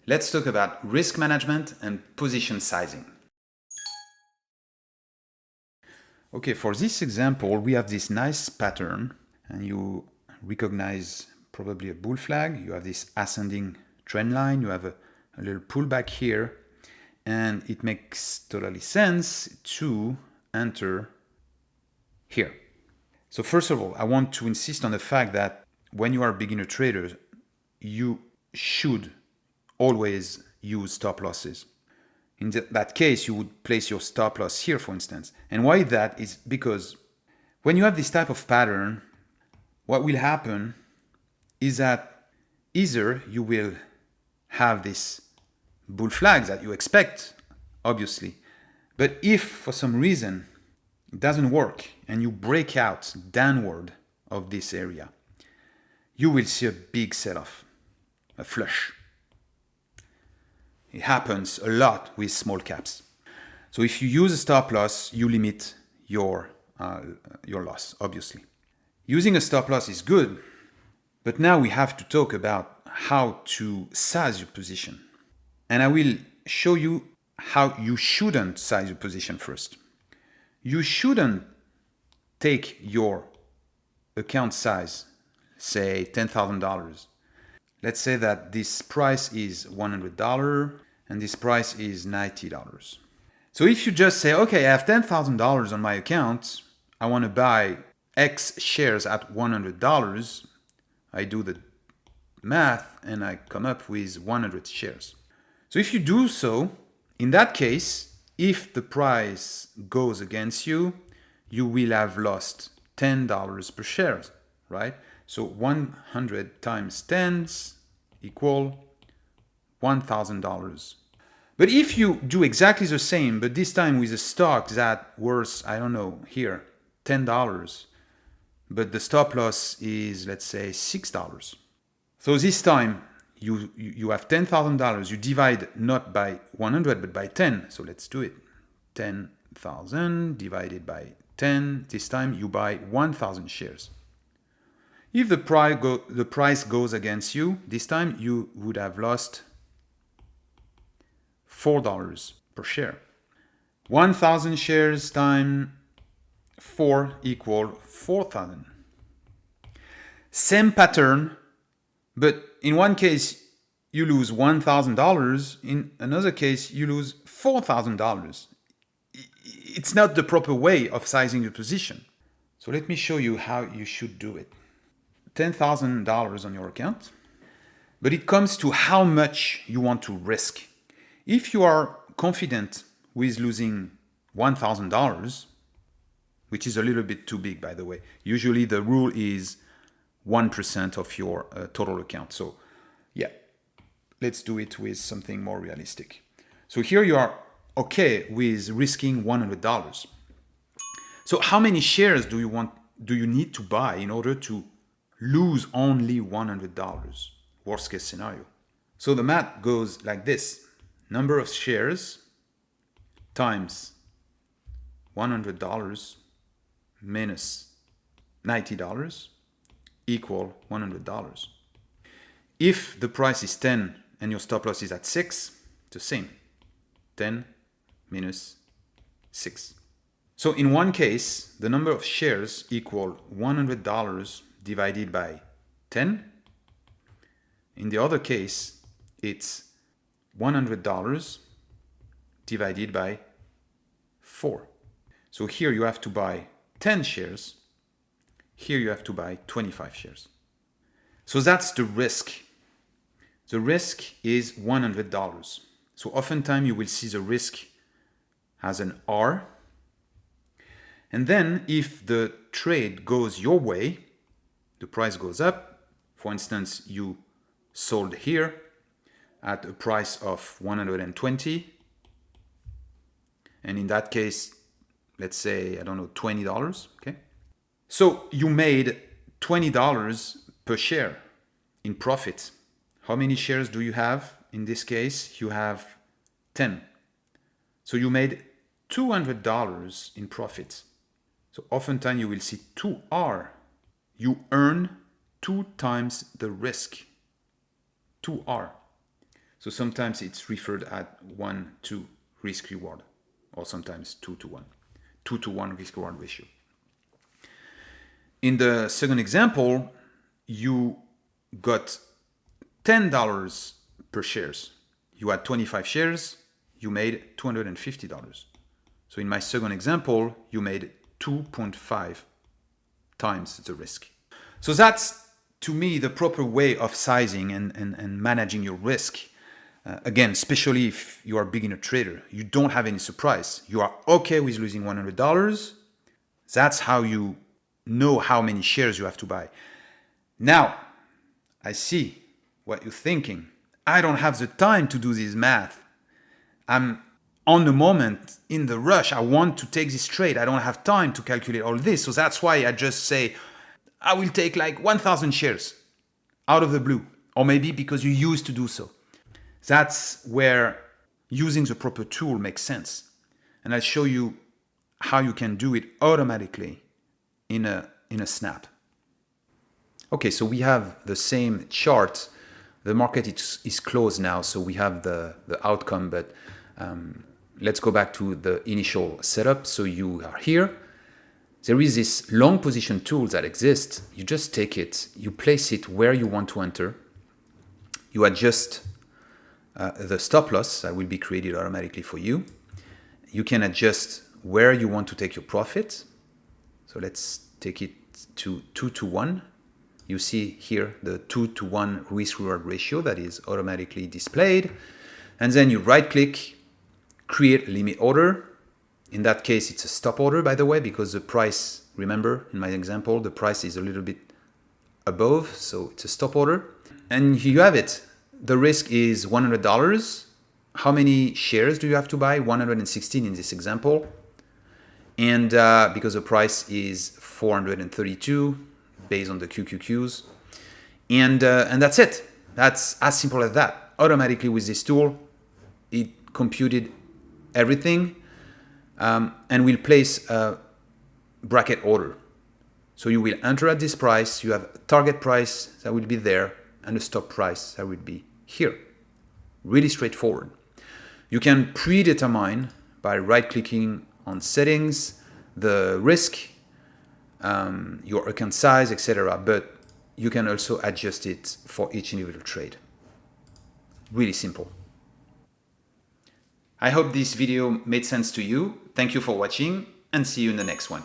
Let's talk about risk management and position sizing. Okay, for this example, we have this nice pattern, and you recognize probably a bull flag. You have this ascending trend line. You have a little pullback here, and it makes totally sense to enter here. So first of all, I want to insist on the fact that when you are a beginner trader, you should always use stop losses. In that case, you would place your stop loss here, for instance. And why that is because when you have this type of pattern, what will happen is that either you will have this bull flag that you expect, obviously, but if for some reason it doesn't work and you break out downward of this area, you will see a big sell-off, a flush. It happens a lot with small caps. So if you use a stop loss, you limit your loss, obviously. Using a stop loss is good, but now we have to talk about how to size your position. And I will show you how you shouldn't size your position first. You shouldn't take your account size, say $10,000. Let's say that this price is $100 and this price is $90. So if you just say, okay, I have $10,000 on my account, I want to buy X shares at $100, I do the math and I come up with 100 shares. So if you do so, in that case, if the price goes against you, you will have lost $10 per share, right? So 100 times 10 equal $1,000. But if you do exactly the same, but this time with a stock that worth, I don't know, here, $10, but the stop loss is, let's say, $6. So this time you have $10,000, you divide not by 100, but by 10. So let's do it. 10,000 divided by 10. This time you buy 1,000 shares. If the price goes against you, this time you would have lost $4 per share. 1,000 shares times 4 equal 4,000. Same pattern, but in one case you lose $1,000, in another case you lose $4,000. It's not the proper way of sizing your position. So let me show you how you should do it. $10,000 on your account, but it comes to how much you want to risk. If you are confident with losing $1,000, which is a little bit too big, by the way. Usually the rule is 1% of your total account. So yeah, let's do it with something more realistic. So here you are okay with risking $100. So how many shares do you need to buy in order to lose only $100? Worst case scenario. So the math goes like this. Number of shares times $100 minus $90 equal $100. If the price is 10 and your stop loss is at 6, it's the same. 10 minus 6. So in one case, the number of shares equal $100 divided by 10. In the other case, it's $100 divided by 4. So here you have to buy 10 shares. Here you have to buy 25 shares. So that's the risk. The risk is $100. So oftentimes you will see the risk as an R. And then if the trade goes your way, the price goes up. For instance, you sold here at a price of 120. And in that case, let's say, I don't know, $20, okay? So you made $20 per share in profit. How many shares do you have? In this case, you have 10. So you made $200 in profit. So oftentimes you will see 2R. You earn 2 times the risk. 2R. So sometimes it's referred at 1-2 risk reward, or sometimes 2-1. 2-1 risk reward ratio. In the second example, you got $10 per shares. You had 25 shares, you made $250. So in my second example, you made 2.5 times the risk. So that's, to me, the proper way of sizing and managing your risk. Again, especially if you are a beginner trader, you don't have any surprise. You are okay with losing $100. That's how you know how many shares you have to buy. Now, I see what you're thinking. I don't have the time to do this math. I'm on the moment, in the rush. I want to take this trade. I don't have time to calculate all this. So that's why I just say, I will take like 1,000 shares out of the blue. Or maybe because you used to do so. That's where using the proper tool makes sense. And I'll show you how you can do it automatically in a snap. Okay, so we have the same chart. The market is closed now, so we have the outcome, but let's go back to the initial setup. So you are here. There is this long position tool that exists. You just take it, you place it where you want to enter. You adjust the stop loss that will be created automatically for you. You can adjust where you want to take your profit. So let's take it to 2-1. You see here the 2-1 risk reward ratio that is automatically displayed. And then you right click, create limit order. In that case, it's a stop order, by the way, because the price, remember in my example, the price is a little bit above, so it's a stop order. And here you have it. The risk is $100. How many shares do you have to buy? 116 in this example. And because the price is 432 based on the QQQs. And that's it. That's as simple as that. Automatically with this tool, it computed everything and will place a bracket order. So you will enter at this price, you have a target price that will be there, and a stop price that will be here. Really straightforward. You can predetermine by right-clicking on settings, the risk, your account size, etc. But you can also adjust it for each individual trade. Really simple. I hope this video made sense to you. Thank you for watching and see you in the next one.